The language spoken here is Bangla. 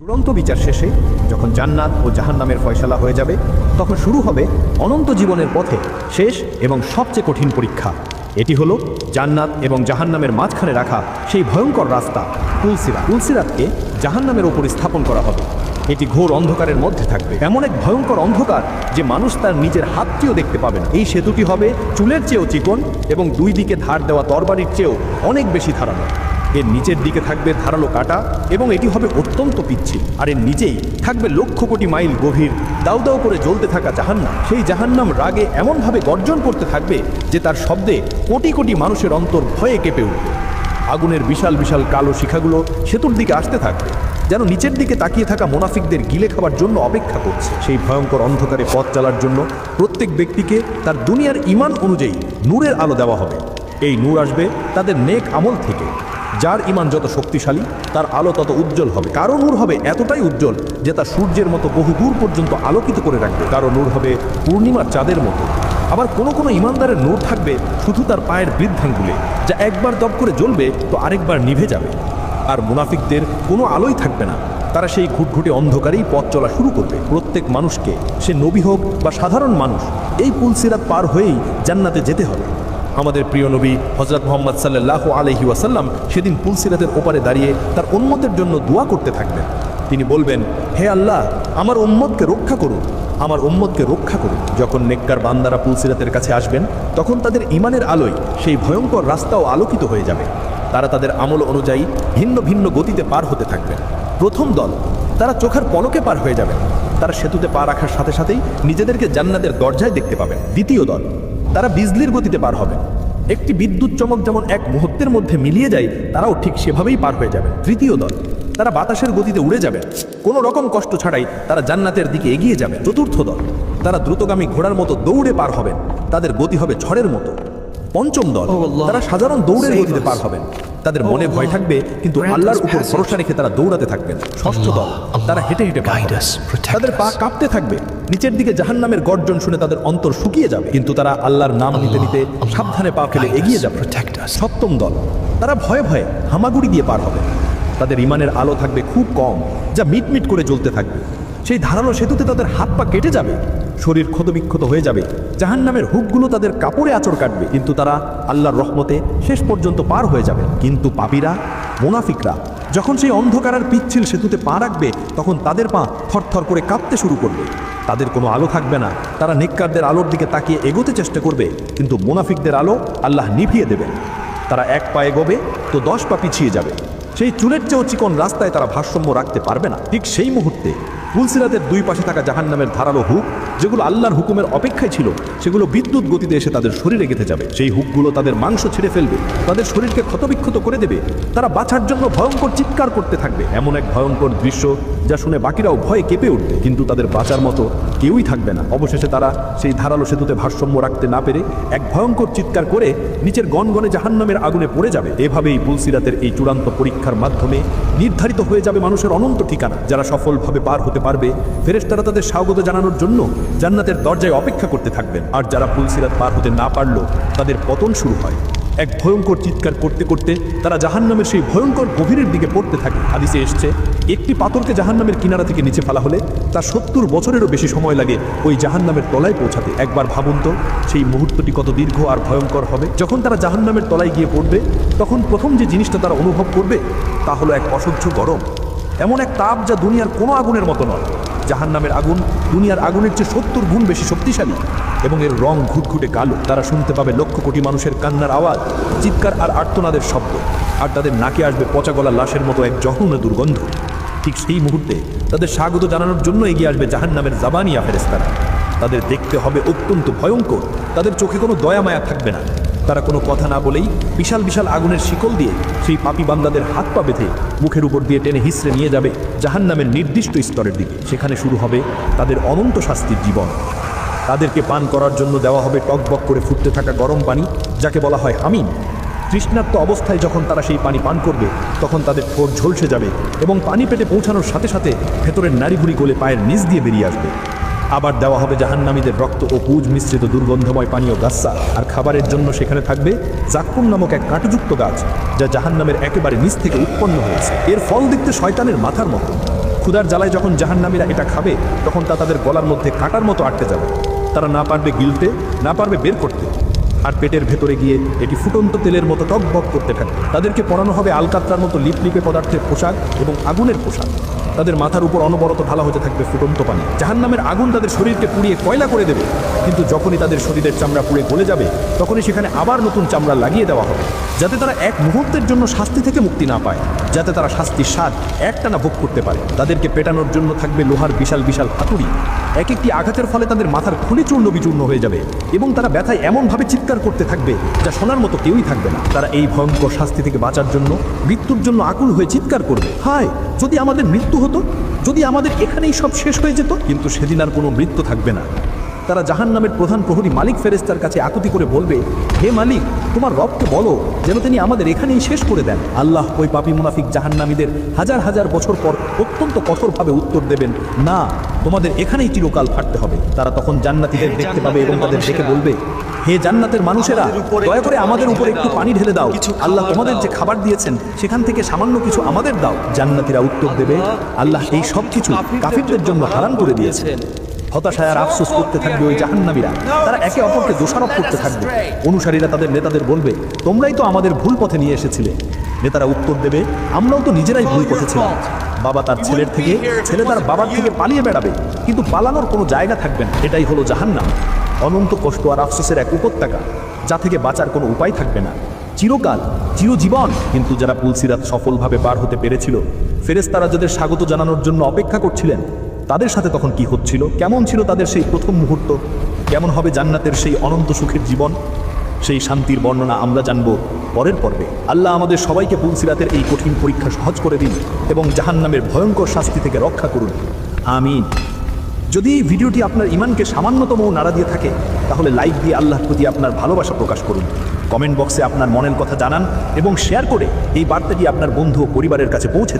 চূড়ান্ত বিচার শেষে যখন জান্নাত ও জাহান্নামের ফয়সালা হয়ে যাবে, তখন শুরু হবে অনন্ত জীবনের পথে শেষ এবং সবচেয়ে কঠিন পরীক্ষা। এটি হলো জান্নাত এবং জাহান্নামের মাঝখানে রাখা সেই ভয়ঙ্কর রাস্তা পুলসিরাত। পুলসিরাতকে জাহান্নামের ওপর স্থাপন করা হবে। এটি ঘোর অন্ধকারের মধ্যে থাকবে, এমন এক ভয়ঙ্কর অন্ধকার যে মানুষ তার নিজের হাতটিও দেখতে পাবে না। এই সেতুটি হবে চুলের চেয়েও চিকন এবং দুই দিকে ধার দেওয়া তরবারির চেয়েও অনেক বেশি ধারালো। এর নিচের দিকে থাকবে ধারালো কাঁটা এবং এটি হবে অত্যন্ত পিচ্ছিল। আর এর নিচেই থাকবে লক্ষ কোটি মাইল গভীর দাউ দাউ করে জ্বলতে থাকা জাহান্নাম। সেই জাহান্নাম রাগে এমনভাবে গর্জন করতে থাকবে যে তার শব্দে কোটি কোটি মানুষের অন্তর ভয়ে কেঁপে উঠবে। আগুনের বিশাল বিশাল কালো শিখাগুলো সেতুর দিকে আসতে থাকবে, যেন নিচের দিকে তাকিয়ে থাকা মুনাফিকদের গিলে খাবার জন্য অপেক্ষা করছে। সেই ভয়ঙ্কর অন্ধকারে পথ চলার জন্য প্রত্যেক ব্যক্তিকে তার দুনিয়ার ঈমান অনুযায়ী নূরের আলো দেওয়া হবে। এই নূর আসবে তাদের নেক আমল থেকে। যার ঈমান যত শক্তিশালী তার আলো তত উজ্জ্বল হবে। কারো নূর হবে এতটাই উজ্জ্বল যে তা সূর্যের মতো বহু দূর পর্যন্ত আলোকিত করে রাখবে। কারো নূর হবে পূর্ণিমার চাঁদের মতো। আবার কোনো কোনো ঈমানদারের নূর থাকবে শুধু তার পায়ের বৃদ্ধাঙ্গুলে, যা একবার দপ করে জ্বলবে তো আরেকবার নিভে যাবে। আর মুনাফিকদের কোনো আলোই থাকবে না। তারা সেই ঘুটঘুটে অন্ধকারেই পথ চলা শুরু করবে। প্রত্যেক মানুষকে, সে নবী হোক বা সাধারণ মানুষ, এই পুলসিরাত পার হয়েই জান্নাতে যেতে হবে। আমাদের প্রিয় নবী হযরত মুহাম্মদ সাল্লাল্লাহু আলাইহি ওয়াসাল্লাম সেদিন পুলসিরাতের ওপারে দাঁড়িয়ে তার উম্মতের জন্য দোয়া করতে থাকবেন। তিনি বলবেন, হে আল্লাহ, আমার উম্মতকে রক্ষা করুন, আমার উম্মতকে রক্ষা করুন। যখন নেককার বান্দারা পুলসিরাতের কাছে আসবেন, তখন তাদের ঈমানের আলোয় সেই ভয়ঙ্কর রাস্তাও আলোকিত হয়ে যাবে। তারা তাদের আমল অনুযায়ী ভিন্ন ভিন্ন গতিতে পার হতে থাকবেন। প্রথম দল, তারা চোখের পলকে পার হয়ে যাবেন। তারা সেতুতে পা রাখার সাথে সাথেই নিজেদেরকে জান্নাতের দরজায় দেখতে পাবেন। দ্বিতীয় দল, তারা বিজলির গতিতে পার হবেন। একটি বিদ্যুৎ চমক যেমন এক মুহূর্তের মধ্যে মিলিয়ে যায়, তারাও ঠিক সেভাবেই পার হয়ে যাবে। তৃতীয় দল, তারা বাতাসের গতিতে উড়ে যাবেন। কোনো রকম কষ্ট ছাড়াই তারা জান্নাতের দিকে এগিয়ে যাবে। চতুর্থ দল, তারা দ্রুতগামী ঘোড়ার মতো দৌড়ে পার হবেন। তাদের গতি হবে ঝড়ের মতো। পঞ্চম দল, তারা সাধারণ দৌড়ের গতিতে পার হবেন। তাদের মনে ভয় থাকবে, কিন্তু আল্লাহর উপর ভরসা রেখে তারা দৌড়াতে থাকবেন। ষষ্ঠ দল, তারা হেঁটে হেঁটে পার হবেন। তাদের পা কাঁপতে থাকবে। নিচের দিকে জাহান্নামের গর্জন শুনে তাদের অন্তর শুকিয়ে যাবে, কিন্তু তারা আল্লাহর নাম নিতে নিতে সাবধানে পা ফেলে এগিয়ে যাবে। সপ্তম দল, তারা ভয়ে ভয়ে হামাগুড়ি দিয়ে পার হবে। তাদের ঈমানের আলো থাকবে খুব কম, যা মিটমিট করে জ্বলতে থাকবে। সেই ধারালো সেতুতে তাদের হাত পা কেটে যাবে, শরীর ক্ষতবিক্ষত হয়ে যাবে, জাহান্নামের হুকগুলো তাদের কাপড়ে আঁচড় কাটবে, কিন্তু তারা আল্লাহর রহমতে শেষ পর্যন্ত পার হয়ে যাবে। কিন্তু পাপীরা, মুনাফিকরা যখন সেই অন্ধকার আর পিচ্ছিল সেতুতে পা রাখবে, তখন তাদের পা থরথর করে কাঁপতে শুরু করবে। তাদের কোনো আলো থাকবে না। তারা নেককারদের আলোর দিকে তাকিয়ে এগোতে চেষ্টা করবে, কিন্তু মুনাফিকদের আলো আল্লাহ নিভিয়ে দেবেন। তারা এক পা এগোবে তো 10 পা পিছিয়ে যাবে। সেই চুলের চেয়েও চিকন রাস্তায় তারা ভারসাম্য রাখতে পারবে না। ঠিক সেই মুহূর্তে পুলসিরাতের দুই পাশে থাকা জাহান্নামের ধারালো হুক, যেগুলো আল্লাহর হুকুমের অপেক্ষায় ছিল, সেগুলো বিদ্যুৎ গতিতে এসে তাদের শরীরে গেঁথে যাবে। সেই হুকগুলো তাদের মাংস ছিঁড়ে ফেলবে, তাদের শরীরকে ক্ষতবিক্ষত করে দেবে। তারা বাঁচার জন্য ভয়ঙ্কর চিৎকার করতে থাকবে। এমন এক ভয়ঙ্কর দৃশ্য যা শুনে বাকিরাও ভয়ে কেঁপে উঠবে, কিন্তু তাদের বাঁচার মতো কেউই থাকবে না। অবশেষে তারা সেই ধারালো সেতুতে ভারসাম্য রাখতে না পেরে এক ভয়ঙ্কর চিৎকার করে নিচের গনগনে জাহান্নামের আগুনে পড়ে যাবে। এভাবেই পুলসিরাতের এই চূড়ান্ত পরীক্ষার মাধ্যমে নির্ধারিত হয়ে যাবে মানুষের অনন্ত ঠিকানা। যারা সফলভাবে পার হতে পারবে, ফেরেশতারা তাদের স্বাগত জানানোর জন্য জান্নাতের দরজায় অপেক্ষা করতে থাকবেন। আর যারা পুলসিরাত পার হতে না পারল, তাদের পতন শুরু হয়। এক ভয়ঙ্কর চিৎকার করতে করতে তারা জাহান্নামের সেই ভয়ঙ্কর গভীরের দিকে পড়তে থাকে। হাদিসে এসছে, একটি পাথরকে জাহান্নামের কিনারা থেকে নিচে ফেলা হলে তার 70 বছরেরও বেশি সময় লাগে ওই জাহান্নামের তলায় পৌঁছাতে। একবার ভাবুন তো সেই মুহূর্তটি কত দীর্ঘ আর ভয়ঙ্কর হবে। যখন তারা জাহান্নামের তলায় গিয়ে পড়বে, তখন প্রথম যে জিনিসটা তারা অনুভব করবে তা হলো এক অসহ্য গরম। এমন এক তাপ যা দুনিয়ার কোনো আগুনের মতো নয়। জাহান্নামের আগুন দুনিয়ার আগুনের চেয়ে 70 গুণ বেশি শক্তিশালী এবং এর রং ঘুটঘুটে কালো। তারা শুনতে পাবে লক্ষ কোটি মানুষের কান্নার আওয়াজ, চিৎকার আর আর্তনাদের শব্দ, আর তাদের নাকে আসবে পচা গলা লাশের মতো এক জঘন্য দুর্গন্ধ। ঠিক সেই মুহূর্তে তাদের স্বাগত জানানোর জন্য এগিয়ে আসবে জাহান্নামের জাবানিয়া ফেরেশতারা। তাদের দেখতে হবে অত্যন্ত ভয়ঙ্কর। তাদের চোখে কোনো দয়া মায়া থাকবে না। তারা কোনো কথা না বলেই বিশাল বিশাল আগুনের শিকল দিয়ে সেই পাপী বান্দাদের হাত পা বেঁধে মুখের উপর দিয়ে টেনে হিসড়ে নিয়ে যাবে জাহান্নামের নির্দিষ্ট স্তরের দিকে। সেখানে শুরু হবে তাদের অনন্ত শাস্তির জীবন। তাদেরকে পান করার জন্য দেওয়া হবে টকবক করে ফুটতে থাকা গরম পানি, যাকে বলা হয় হামিম। তৃষ্ণার্ত অবস্থায় যখন তারা সেই পানি পান করবে, তখন তাদের ঠোঁট ঝলসে যাবে এবং পানি পেটে পৌঁছানোর সাথে সাথে ভেতরের নাড়িভুড়ি গলে পায়ের নিচ দিয়ে বেরিয়ে আসবে। আবার দেওয়া হবে জাহান্নামীদের রক্ত ও পুজ মিশ্রিত দুর্গন্ধময় পানীয় গাস্সা, আর খাবারের জন্য সেখানে থাকবে জাক্কুম নামক এক কাঁটযুক্ত গাছ, যা জাহান্নামের একেবারে নিচ থেকে উৎপন্ন হয়েছে। এর ফল দেখতে শয়তানের মাথার মতো। ক্ষুধার জ্বালায় যখন জাহান্নামীরা এটা খাবে, তখন তা তাদের গলার মধ্যে কাঁটার মতো আটকে যাবে। তারা না পারবে গিলতে, না পারবে বের করতে, আর পেটের ভেতরে গিয়ে এটি ফুটন্ত তেলের মতো টকবক করতে থাকবে। তাদেরকে পরানো হবে আলকাত্রার মতো লিপলিপে পদার্থের পোশাক এবং আগুনের পোশাক। তাদের মাথার উপর অনবরত ঢালা হতে থাকবে ফুটন্ত পানি। জাহান্নামের আগুন তাদের শরীরকে পুড়িয়ে কয়লা করে দেবে, কিন্তু যখনই তাদের শরীরের চামড়া পুড়ে গলে যাবে, তখনই সেখানে আবার নতুন চামড়া লাগিয়ে দেওয়া হবে, যাতে তারা এক মুহূর্তের জন্য শাস্তি থেকে মুক্তি না পায়, যাতে তারা শাস্তির স্বাদ একটানা ভোগ করতে পারে। তাদেরকে পেটানোর জন্য থাকবে লোহার বিশাল বিশাল হাতুড়ি। এক একটি আঘাতের ফলে তাদের মাথার খুলি চূর্ণ বিচূর্ণ হয়ে যাবে এবং তারা ব্যথায় এমনভাবে চিৎকার করতে থাকবে যা শোনার মতো কেউই থাকবে না। তারা এই ভয়ঙ্কর শাস্তি থেকে বাঁচার জন্য, মৃত্যুর জন্য আকুল হয়ে চিৎকার করবে, হায় যদি আমাদের মৃত্যু হতো, যদি আমাদের এখানেই সব শেষ হয়ে যেত। কিন্তু সেদিন আর কোনো মৃত্যু থাকবে না। তারা জাহান্নামের প্রধান প্রহরী মালিক ফেরেশতার কাছে আকুতি করে বলবে, হে মালিক, তোমার রবকে বলো যেন তিনি আমাদের এখানেই শেষ করে দেন। আল্লাহ ওই পাপী মুনাফিক জাহান্নামীদের হাজার হাজার বছর পর অত্যন্ত কঠোরভাবে উত্তর দেবেন, না, তোমাদের এখানেই চিরকাল ফাটতে হবে। তারা তখন জান্নাতীদের দেখতে পাবে এবং তাদের দেখে বলবে, হে জান্নাতের মানুষেরা, দয়া করে আমাদের উপর একটু পানি ঢেলে দাও। আল্লাহ তোমাদের যে খাবার দিয়েছেন সেখান থেকে সামান্য কিছু আমাদের দাও। জান্নাতীরা উত্তর দেবে, আল্লাহ এই সব কিছু কাফিরদের জন্য হারাম করে দিয়েছেন। হতাশায় আর আফসোস করতে থাকবে ওই জাহান্নামীরা। তারা একে অপরকে দোষারোপ করতে থাকবে। অনুসারীরা তাদের নেতাদের বলবে, তোমরাই তো আমাদের ভুল পথে নিয়ে এসেছিলে। নেতারা উত্তর দেবে, আমরাও তো নিজেরাই ভুল পথে ছিলাম। বাবা তার ছেলের থেকে, ছেলে তার বাবার থেকে পালিয়ে বেড়াবে, কিন্তু পালানোর কোনো জায়গা থাকবে না। এটাই হলো জাহান্নাম, অনন্ত কষ্ট আর আফসোসের এক উপত্যকা, যা থেকে বাঁচার কোনো উপায় থাকবে না, চিরকাল, চিরজীবন। কিন্তু যারা পুলসিরাত সফলভাবে পার হতে পেরেছিল, ফেরেশতারা যাদের স্বাগত জানানোর জন্য অপেক্ষা করছিলেন, তাদের সাথে তখন কি হচ্ছিল, কেমন ছিল তাদের সেই প্রথম মুহূর্ত, কেমন হবে জান্নাতের সেই অনন্ত সুখের জীবন, সেই শান্তির বর্ণনা আমরা জানব পরের পর্বে। আল্লাহ আমাদের সবাইকে পুলসিরাতের এই কঠিন পরীক্ষা সহজ করে দিন এবং জাহান্নামের ভয়ঙ্কর শাস্তি থেকে রক্ষা করুন, আমিন। যদি এই ভিডিওটি আপনার ইমানকে সামান্যতম নাড়া দিয়ে থাকে, তাহলে লাইক দিয়ে আল্লাহর প্রতি আপনার ভালোবাসা প্রকাশ করুন। কমেন্ট বক্সে আপনার মনের কথা জানান এবং শেয়ার করে এই বার্তাটি আপনার বন্ধু ও পরিবারের কাছে পৌঁছে দিন।